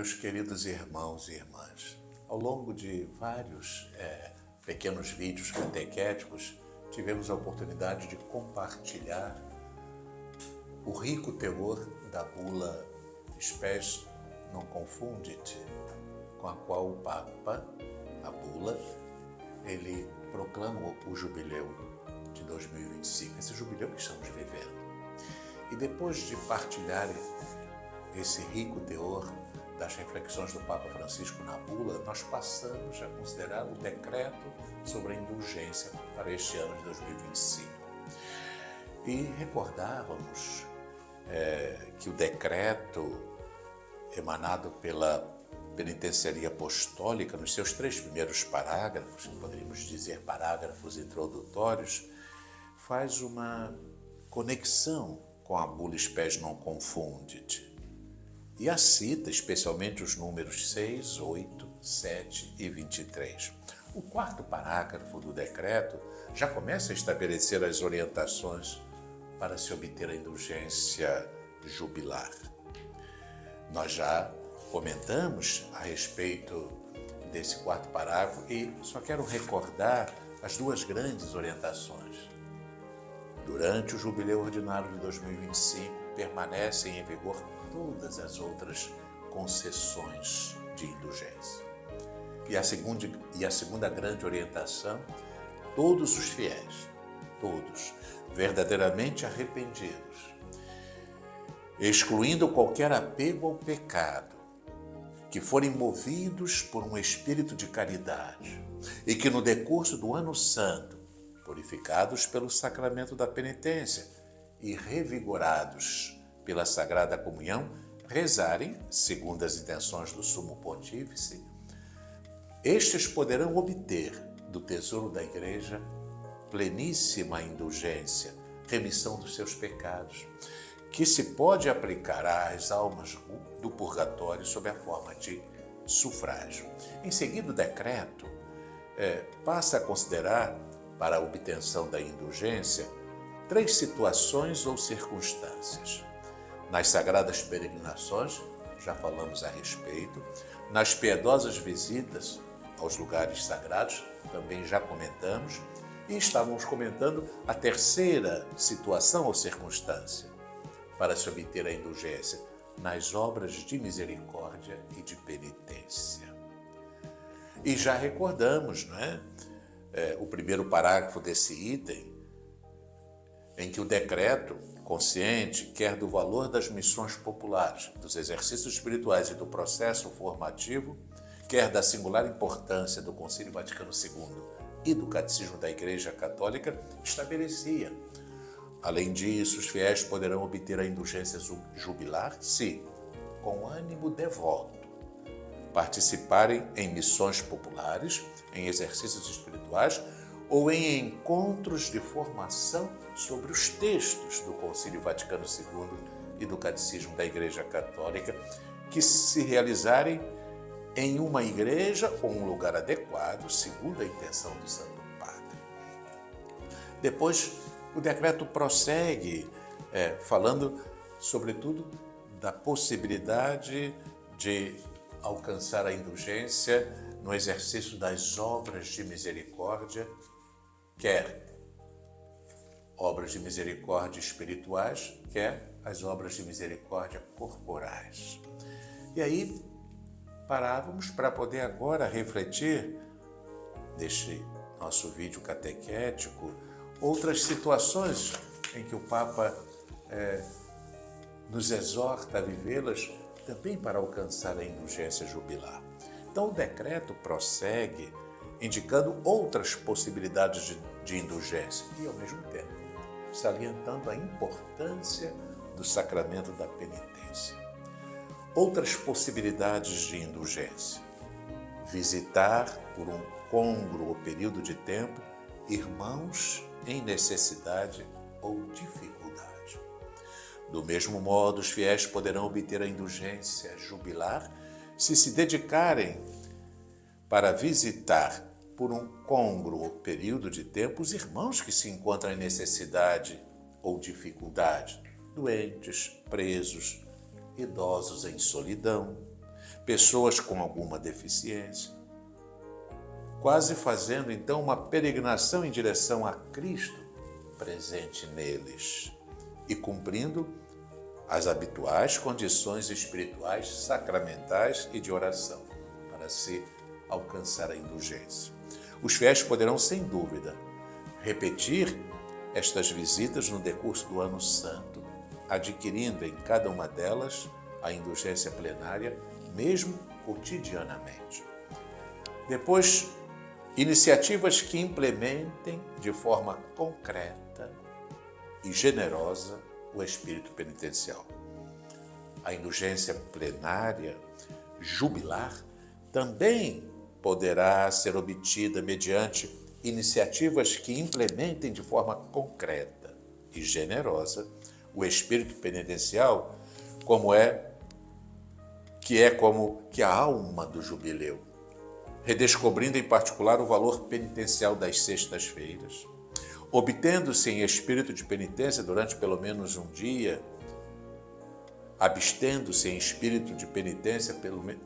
Meus queridos irmãos e irmãs, ao longo de vários pequenos vídeos catequéticos, tivemos a oportunidade de compartilhar o rico teor da bula Spes non confundit, com a qual o Papa, a bula, ele proclamou o jubileu de 2025, esse jubileu que estamos vivendo. E depois de partilhar esse rico teor das reflexões do Papa Francisco na bula, nós passamos a considerar o decreto sobre a indulgência para este ano de 2025. E recordávamos que o decreto emanado pela Penitenciaria Apostólica, nos seus 3 primeiros parágrafos, que poderíamos dizer parágrafos introdutórios, faz uma conexão com a bula Spes non confundit. E a cita, especialmente os números 6, 8, 7 e 23. O 4º parágrafo do decreto já começa a estabelecer as orientações para se obter a indulgência jubilar. Nós já comentamos a respeito desse 4º parágrafo e só quero recordar as 2 grandes orientações. Durante o Jubileu Ordinário de 2025, permanecem em vigor todas as outras concessões de indulgência. E a segunda grande orientação, todos os fiéis, todos verdadeiramente arrependidos, excluindo qualquer apego ao pecado, que forem movidos por um espírito de caridade e que no decurso do ano santo, purificados pelo sacramento da penitência e revigorados pela Sagrada Comunhão, rezarem, segundo as intenções do Sumo Pontífice, estes poderão obter do tesouro da Igreja pleníssima indulgência, remissão dos seus pecados, que se pode aplicar às almas do purgatório sob a forma de sufrágio. Em seguida, o decreto passa a considerar, para a obtenção da indulgência, 3 situações ou circunstâncias. Nas sagradas peregrinações, já falamos a respeito, nas piedosas visitas aos lugares sagrados, também já comentamos, e estávamos comentando a 3ª situação ou circunstância para se obter a indulgência, nas obras de misericórdia e de penitência. E já recordamos, não é? O 1º parágrafo desse item, em que o decreto, consciente, quer do valor das missões populares, dos exercícios espirituais e do processo formativo, quer da singular importância do Concílio Vaticano II e do Catecismo da Igreja Católica, estabelecia. Além disso, os fiéis poderão obter a indulgência jubilar se, com ânimo devoto, participarem em missões populares, em exercícios espirituais ou em encontros de formação sobre os textos do Concílio Vaticano II e do Catecismo da Igreja Católica, que se realizarem em uma igreja ou um lugar adequado, segundo a intenção do Santo Padre. Depois, o decreto prossegue falando, sobretudo, da possibilidade de alcançar a indulgência no exercício das obras de misericórdia, quer obras de misericórdia espirituais, quer as obras de misericórdia corporais. E aí parávamos para poder agora refletir, neste nosso vídeo catequético, outras situações em que o Papa nos exorta a vivê-las também para alcançar a indulgência jubilar. Então, o decreto prossegue indicando outras possibilidades de indulgência e, ao mesmo tempo, salientando a importância do sacramento da penitência. Outras possibilidades de indulgência: visitar por um côngruo período de tempo irmãos em necessidade ou dificuldade. Do mesmo modo, os fiéis poderão obter a indulgência jubilar se dedicarem para visitar por um côngruo período de tempo os irmãos que se encontram em necessidade ou dificuldade, doentes, presos, idosos em solidão, pessoas com alguma deficiência, quase fazendo então uma peregrinação em direção a Cristo presente neles e cumprindo as habituais condições espirituais, sacramentais e de oração para se alcançar a indulgência. Os fiéis poderão, sem dúvida, repetir estas visitas no decurso do Ano Santo, adquirindo em cada uma delas a indulgência plenária, mesmo cotidianamente. Depois, iniciativas que implementem de forma concreta e generosa o espírito penitencial. A indulgência plenária, jubilar, também poderá ser obtida mediante iniciativas que implementem de forma concreta e generosa o espírito penitencial, como a alma do jubileu, redescobrindo em particular o valor penitencial das sextas-feiras, obtendo-se em espírito de penitência durante pelo menos um dia, abstendo-se em espírito de penitência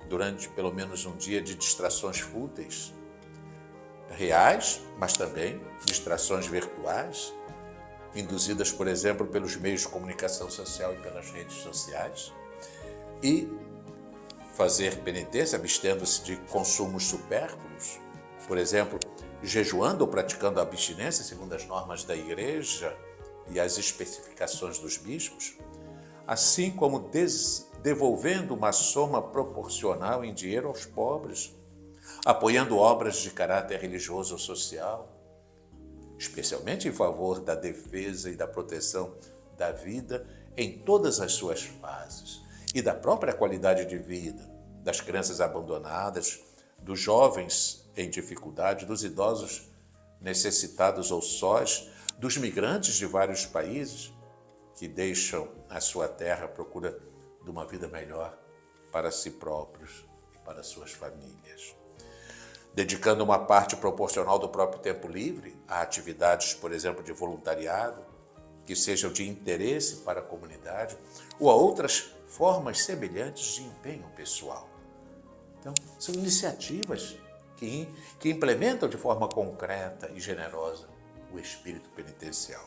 durante pelo menos um dia de distrações fúteis, reais, mas também distrações virtuais, induzidas, por exemplo, pelos meios de comunicação social e pelas redes sociais, e fazer penitência abstendo-se de consumos supérfluos, por exemplo, jejuando ou praticando a abstinência segundo as normas da Igreja e as especificações dos bispos, assim como devolvendo uma soma proporcional em dinheiro aos pobres, apoiando obras de caráter religioso ou social, especialmente em favor da defesa e da proteção da vida em todas as suas fases e da própria qualidade de vida, das crianças abandonadas, dos jovens em dificuldade, dos idosos necessitados ou sós, dos migrantes de vários países que deixam a sua terra à procura de uma vida melhor para si próprios e para suas famílias. Dedicando uma parte proporcional do próprio tempo livre a atividades, por exemplo, de voluntariado, que sejam de interesse para a comunidade, ou a outras formas semelhantes de empenho pessoal. Então, são iniciativas que implementam de forma concreta e generosa o espírito penitencial.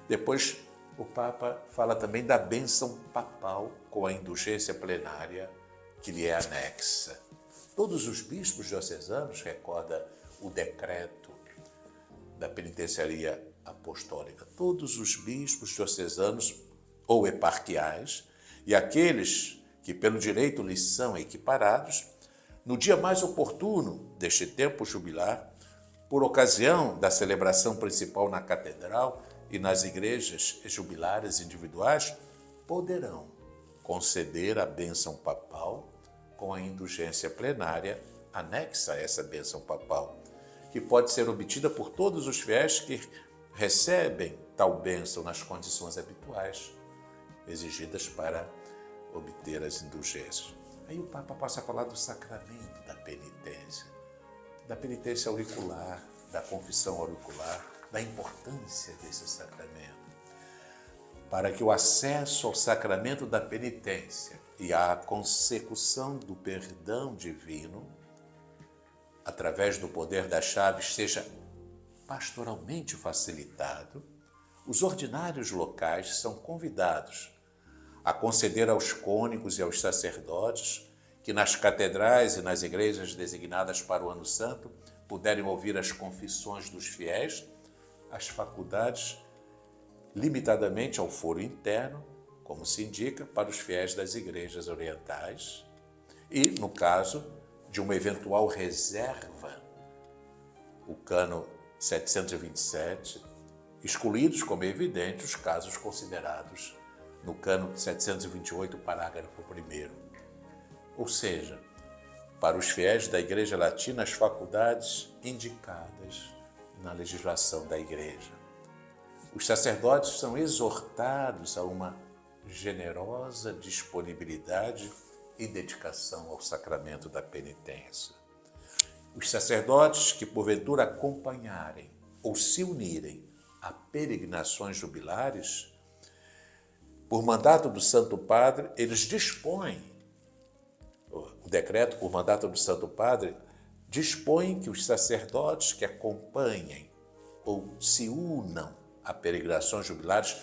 Depois, o Papa fala também da bênção papal com a indulgência plenária que lhe é anexa. Todos os bispos diocesanos, recorda o decreto da penitenciaria apostólica, todos os bispos diocesanos ou eparquiais e aqueles que pelo direito lhes são equiparados, no dia mais oportuno deste tempo jubilar, por ocasião da celebração principal na catedral e nas igrejas jubilares individuais, poderão conceder a bênção papal com a indulgência plenária anexa a essa bênção papal, que pode ser obtida por todos os fiéis que recebem tal bênção nas condições habituais exigidas para obter as indulgências. Aí o Papa passa a falar do sacramento da penitência auricular, da confissão auricular, da importância desse sacramento, para que o acesso ao sacramento da penitência e a consecução do perdão divino, através do poder das chaves, seja pastoralmente facilitado, os ordinários locais são convidados a conceder aos cônegos e aos sacerdotes que nas catedrais e nas igrejas designadas para o Ano Santo puderem ouvir as confissões dos fiéis, as faculdades limitadamente ao foro interno, como se indica, para os fiéis das igrejas orientais e, no caso de uma eventual reserva, o cano 727, excluídos, como é evidente, os casos considerados no cano 728, parágrafo 1º. Ou seja, para os fiéis da Igreja Latina, as faculdades indicadas na legislação da Igreja. Os sacerdotes são exortados a uma generosa disponibilidade e dedicação ao sacramento da penitência. Os sacerdotes que porventura acompanharem ou se unirem a peregrinações jubilares, por mandato do Santo Padre, eles dispõem o decreto, por mandato do Santo Padre, dispõe que os sacerdotes que acompanhem ou se unam a peregrinações jubilares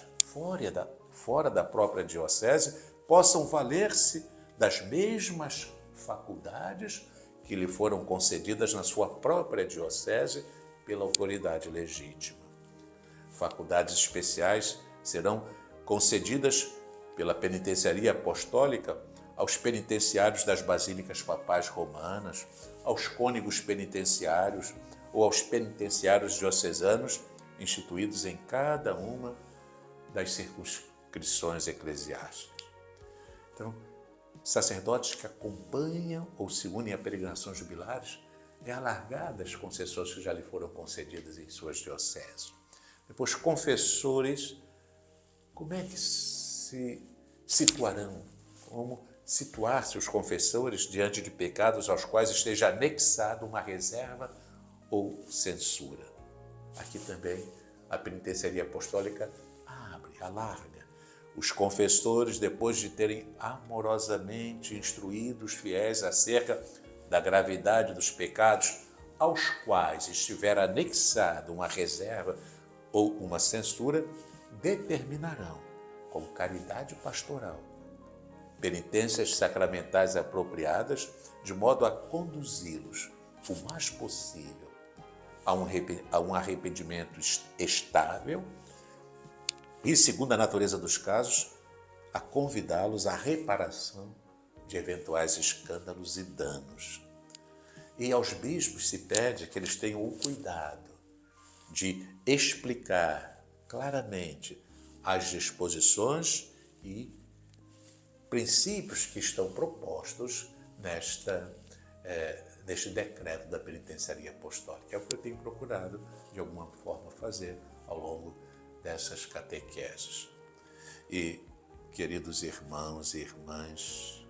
fora da própria diocese possam valer-se das mesmas faculdades que lhe foram concedidas na sua própria diocese pela autoridade legítima. Faculdades especiais serão concedidas pela penitenciaria apostólica aos penitenciários das basílicas papais romanas, aos cônegos penitenciários ou aos penitenciários diocesanos instituídos em cada uma das circunscrições eclesiásticas. Então, sacerdotes que acompanham ou se unem a peregrinações jubilares é alargada as concessões que já lhe foram concedidas em suas dioceses. Depois, confessores, como é que se situarão? Como situar-se os confessores diante de pecados aos quais esteja anexado uma reserva ou censura? Aqui também a penitenciaria apostólica alarga. Os confessores, depois de terem amorosamente instruído os fiéis acerca da gravidade dos pecados aos quais estiver anexada uma reserva ou uma censura, determinarão, com caridade pastoral, penitências sacramentais apropriadas, de modo a conduzi-los o mais possível a um arrependimento estável e, segundo a natureza dos casos, a convidá-los à reparação de eventuais escândalos e danos. E aos bispos se pede que eles tenham o cuidado de explicar claramente as disposições e princípios que estão propostos neste decreto da penitenciaria apostólica. É o que eu tenho procurado, de alguma forma, fazer ao longo dessas catequeses. E, queridos irmãos e irmãs,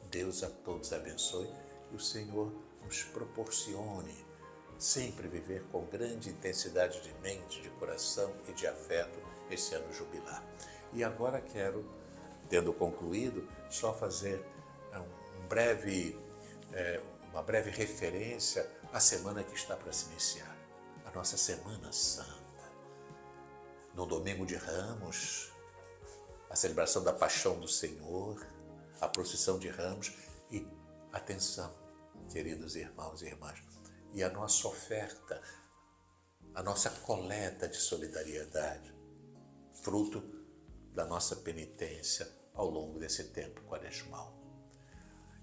Deus a todos abençoe e o Senhor nos proporcione sempre viver com grande intensidade de mente, de coração e de afeto esse ano jubilar. E agora quero, tendo concluído, só fazer uma breve referência à semana que está para se iniciar, a nossa Semana Santa. No domingo de Ramos, a celebração da Paixão do Senhor, a procissão de Ramos e, atenção, queridos irmãos e irmãs, e a nossa oferta, a nossa coleta de solidariedade, fruto da nossa penitência ao longo desse tempo quaresmal.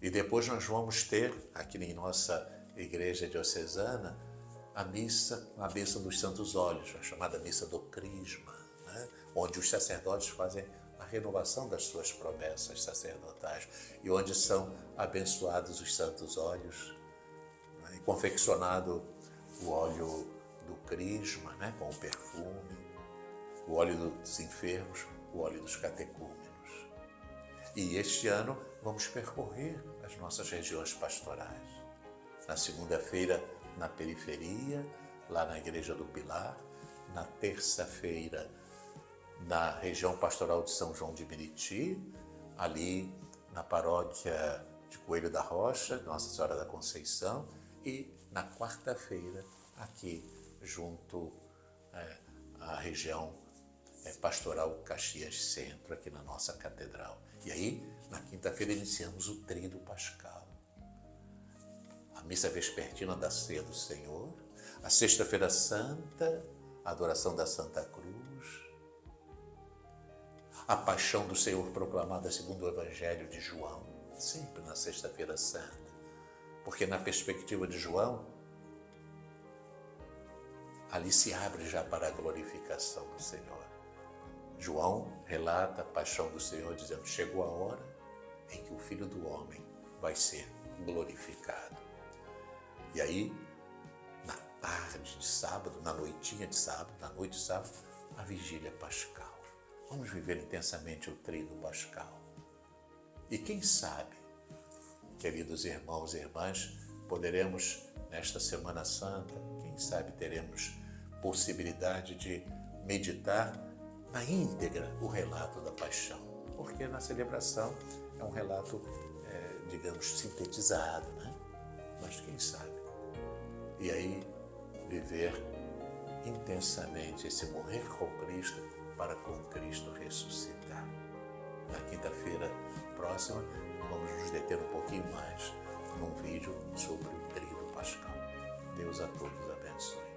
E depois nós vamos ter, aqui em nossa igreja diocesana, a bênção dos Santos Óleos, a chamada Missa do Crisma, né? Onde os sacerdotes fazem a renovação das suas promessas sacerdotais e onde são abençoados os Santos Óleos, né? E confeccionado o óleo do Crisma, né? Com o perfume, o óleo dos enfermos, o óleo dos catecúmenos. E este ano vamos percorrer as nossas regiões pastorais. Na segunda-feira, na periferia, lá na Igreja do Pilar, na terça-feira, na região pastoral de São João de Meriti, ali na paróquia de Coelho da Rocha, Nossa Senhora da Conceição, e na quarta-feira, aqui junto à região pastoral Caxias Centro, aqui na nossa catedral. E aí, na quinta-feira, iniciamos o Tríduo Pascal. A missa vespertina da Ceia do Senhor, a Sexta-feira Santa, a adoração da Santa Cruz, a Paixão do Senhor proclamada segundo o Evangelho de João, sempre na Sexta-feira Santa, porque na perspectiva de João, ali se abre já para a glorificação do Senhor. João relata a Paixão do Senhor dizendo: chegou a hora em que o Filho do Homem vai ser glorificado. E aí, na tarde de sábado, na noitinha de sábado, na noite de sábado, a Vigília Pascal. Vamos viver intensamente o Tríduo Pascal. E quem sabe, queridos irmãos e irmãs, poderemos, nesta Semana Santa, quem sabe teremos possibilidade de meditar na íntegra o relato da paixão. Porque na celebração é um relato digamos, sintetizado, né? Mas quem sabe? E aí, viver intensamente esse morrer com Cristo para com Cristo ressuscitar. Na quinta-feira próxima, vamos nos deter um pouquinho mais num vídeo sobre o tríduo pascal. Deus a todos abençoe.